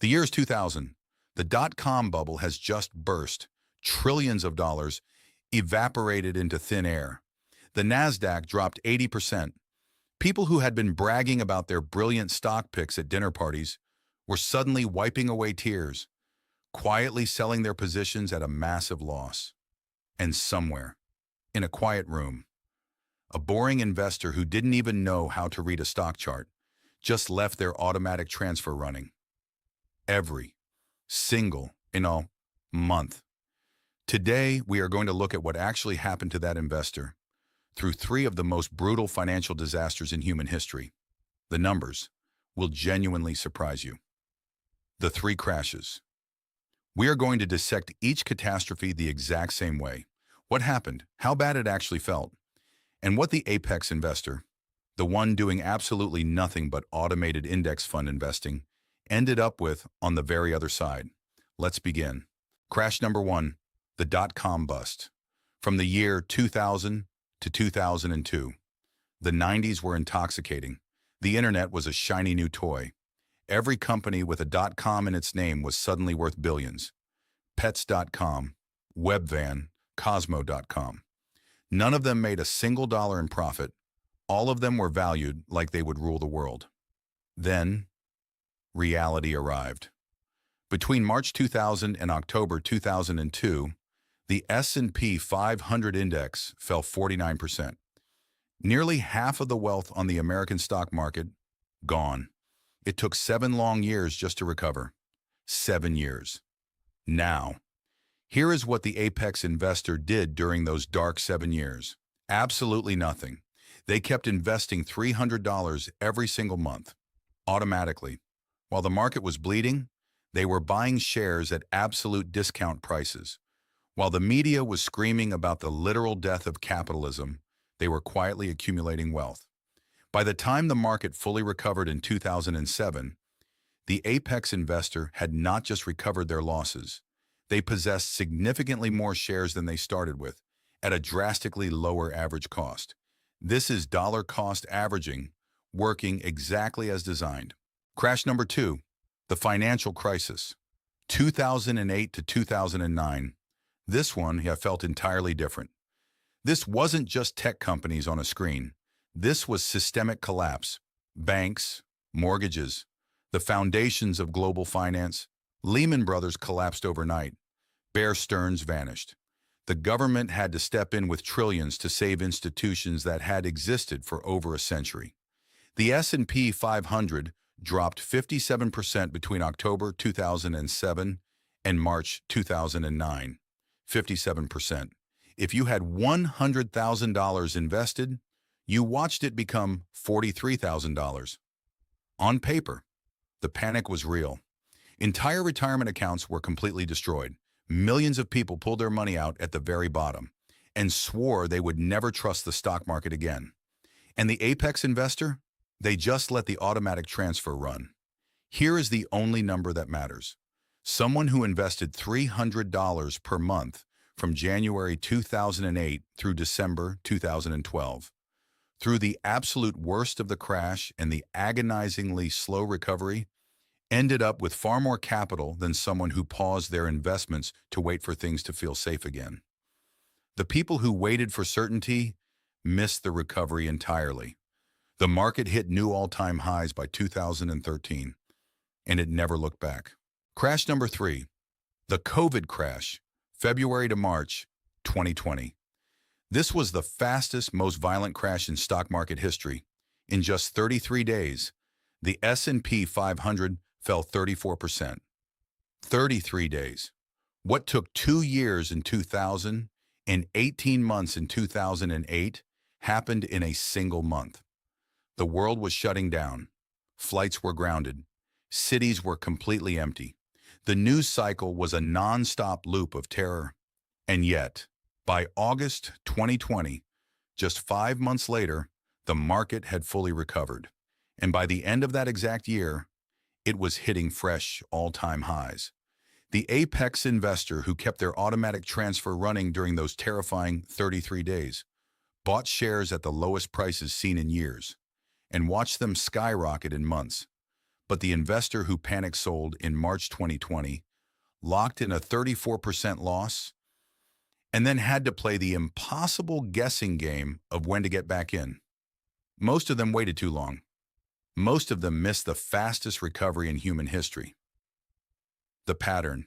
The year is 2000. The dot-com bubble has just burst. Trillions of dollars evaporated into thin air. The NASDAQ dropped 80%. People who had been bragging about their brilliant stock picks at dinner parties were suddenly wiping away tears, quietly selling their positions at a massive loss. And somewhere, in a quiet room, a boring investor who didn't even know how to read a stock chart just left their automatic transfer running. Every single, month. Today, we are going to look at what actually happened to that investor through three of the most brutal financial disasters in human history. The numbers will genuinely surprise you. The three crashes. We are going to dissect each catastrophe the exact same way. What happened, how bad it actually felt, and what the apex investor, the one doing absolutely nothing but automated index fund investing, ended up with on the very other side. Let's begin. Crash number one, the dot-com bust. From the year 2000 to 2002, the 90s were intoxicating. The internet was a shiny new toy. Every company with a dot-com in its name was suddenly worth billions. Pets.com, Webvan, Cosmo.com. None of them made a single dollar in profit. All of them were valued like they would rule the world. Then, reality arrived. Between March 2000 and October 2002, the S&P 500 index fell 49%. Nearly half of the wealth on the American stock market, gone. It took 7 long years just to recover. 7 years. Now, here is what the apex investor did during those dark 7 years. Absolutely nothing. They kept investing $300 every single month, automatically. While the market was bleeding, they were buying shares at absolute discount prices. While the media was screaming about the literal death of capitalism, they were quietly accumulating wealth. By the time the market fully recovered in 2007, the apex investor had not just recovered their losses. They possessed significantly more shares than they started with, at a drastically lower average cost. This is dollar cost averaging, working exactly as designed. Crash number two, the financial crisis. 2008 to 2009. This one felt entirely different. This wasn't just tech companies on a screen. This was systemic collapse. Banks, mortgages, the foundations of global finance. Lehman Brothers collapsed overnight. Bear Stearns vanished. The government had to step in with trillions to save institutions that had existed for over a century. The S&P 500 dropped 57% between October 2007 and March 2009. 57%. If you had $100,000 invested, you watched it become $43,000. On paper, the panic was real. Entire retirement accounts were completely destroyed. Millions of people pulled their money out at the very bottom and swore they would never trust the stock market again. And the apex investor? They just let the automatic transfer run. Here is the only number that matters. Someone who invested $300 per month from January 2008 through December 2012. Through the absolute worst of the crash and the agonizingly slow recovery, ended up with far more capital than someone who paused their investments to wait for things to feel safe again. The people who waited for certainty missed the recovery entirely. The market hit new all-time highs by 2013, and it never looked back. Crash number three, the COVID crash, February to March 2020. This was the fastest, most violent crash in stock market history. In just 33 days, the S&P 500 fell 34%. 33 days. What took 2 years in 2000 and 18 months in 2008 happened in a single month. The world was shutting down. Flights were grounded. Cities were completely empty. The news cycle was a non-stop loop of terror. And yet, by August 2020, just 5 months later, the market had fully recovered. And by the end of that exact year, it was hitting fresh all-time highs. The apex investor who kept their automatic transfer running during those terrifying 33 days bought shares at the lowest prices seen in years and watched them skyrocket in months. But the investor who panic sold in March 2020 locked in a 34% loss and then had to play the impossible guessing game of when to get back in. Most of them waited too long. Most of them missed the fastest recovery in human history. The pattern.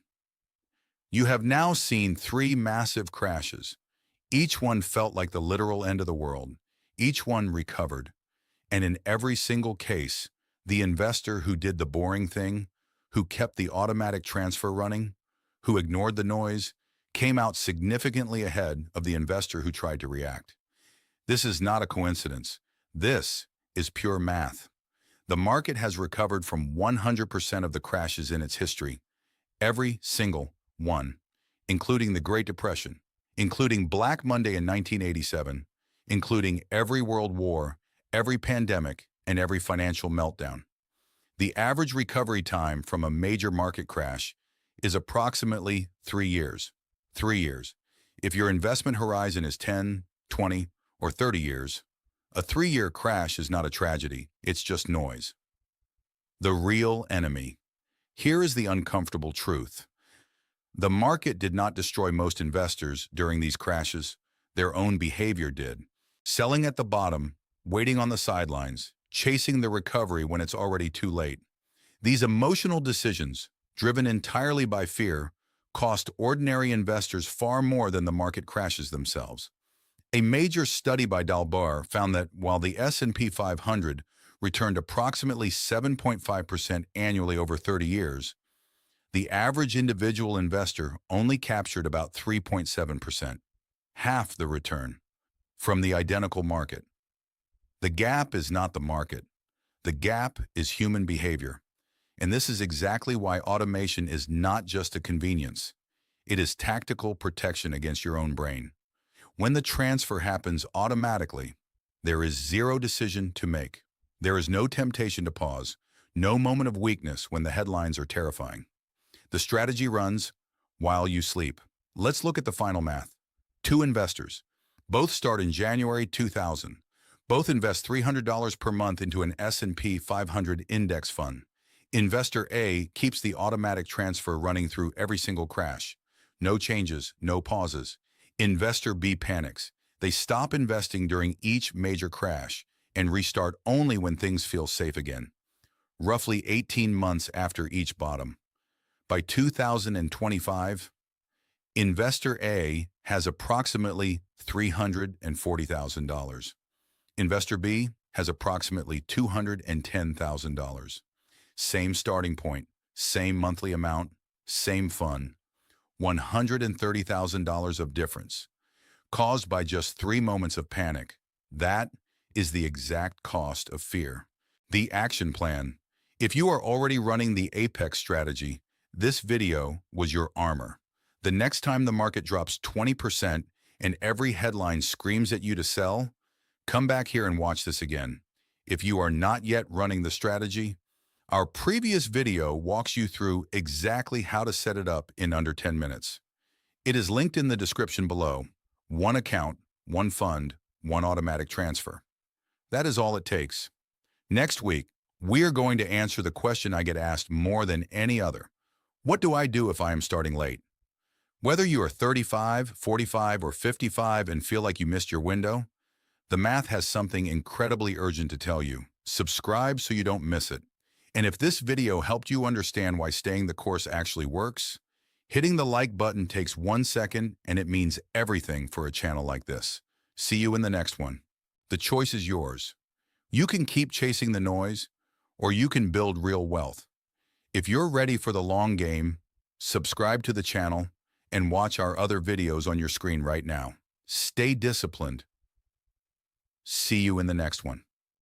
You have now seen 3 massive crashes. Each one felt like the literal end of the world. Each one recovered. And in every single case, the investor who did the boring thing, who kept the automatic transfer running, who ignored the noise, came out significantly ahead of the investor who tried to react. This is not a coincidence. This is pure math. The market has recovered from 100% of the crashes in its history. Every single one, including the Great Depression, including Black Monday in 1987, including every world war, every pandemic, and every financial meltdown. The average recovery time from a major market crash is approximately 3 years. 3 years. If your investment horizon is 10, 20, or 30 years, a 3-year crash is not a tragedy, it's just noise. The real enemy. Here is the uncomfortable truth. The market did not destroy most investors during these crashes. Their own behavior did. Selling at the bottom, waiting on the sidelines, chasing the recovery when it's already too late. These emotional decisions, driven entirely by fear, cost ordinary investors far more than the market crashes themselves. A major study by Dalbar found that while the S&P 500 returned approximately 7.5% annually over 30 years, the average individual investor only captured about 3.7%, half the return, from the identical market. The gap is not the market. The gap is human behavior. And this is exactly why automation is not just a convenience. It is tactical protection against your own brain. When the transfer happens automatically, there is zero decision to make. There is no temptation to pause, no moment of weakness when the headlines are terrifying. The strategy runs while you sleep. Let's look at the final math. 2 investors. Both start in January 2000. Both invest $300 per month into an S&P 500 index fund. Investor A keeps the automatic transfer running through every single crash. No changes, no pauses. Investor B panics. They stop investing during each major crash and restart only when things feel safe again. Roughly 18 months after each bottom. By 2025, Investor A has approximately $340,000. Investor B has approximately $210,000. Same starting point, same monthly amount, same fund. $130,000 of difference, caused by just 3 moments of panic. That is the exact cost of fear. The action plan. If you are already running the Apex strategy, this video was your armor. The next time the market drops 20% and every headline screams at you to sell, come back here and watch this again. If you are not yet running the strategy, our previous video walks you through exactly how to set it up in under 10 minutes. It is linked in the description below. 1 account, 1 fund, 1 automatic transfer. That is all it takes. Next week, we are going to answer the question I get asked more than any other. What do I do if I am starting late? Whether you are 35, 45, or 55 and feel like you missed your window, the math has something incredibly urgent to tell you. Subscribe so you don't miss it. And if this video helped you understand why staying the course actually works, hitting the like button takes 1 second and it means everything for a channel like this. See you in the next one. The choice is yours. You can keep chasing the noise, or you can build real wealth. If you're ready for the long game, subscribe to the channel and watch our other videos on your screen right now. Stay disciplined. See you in the next one.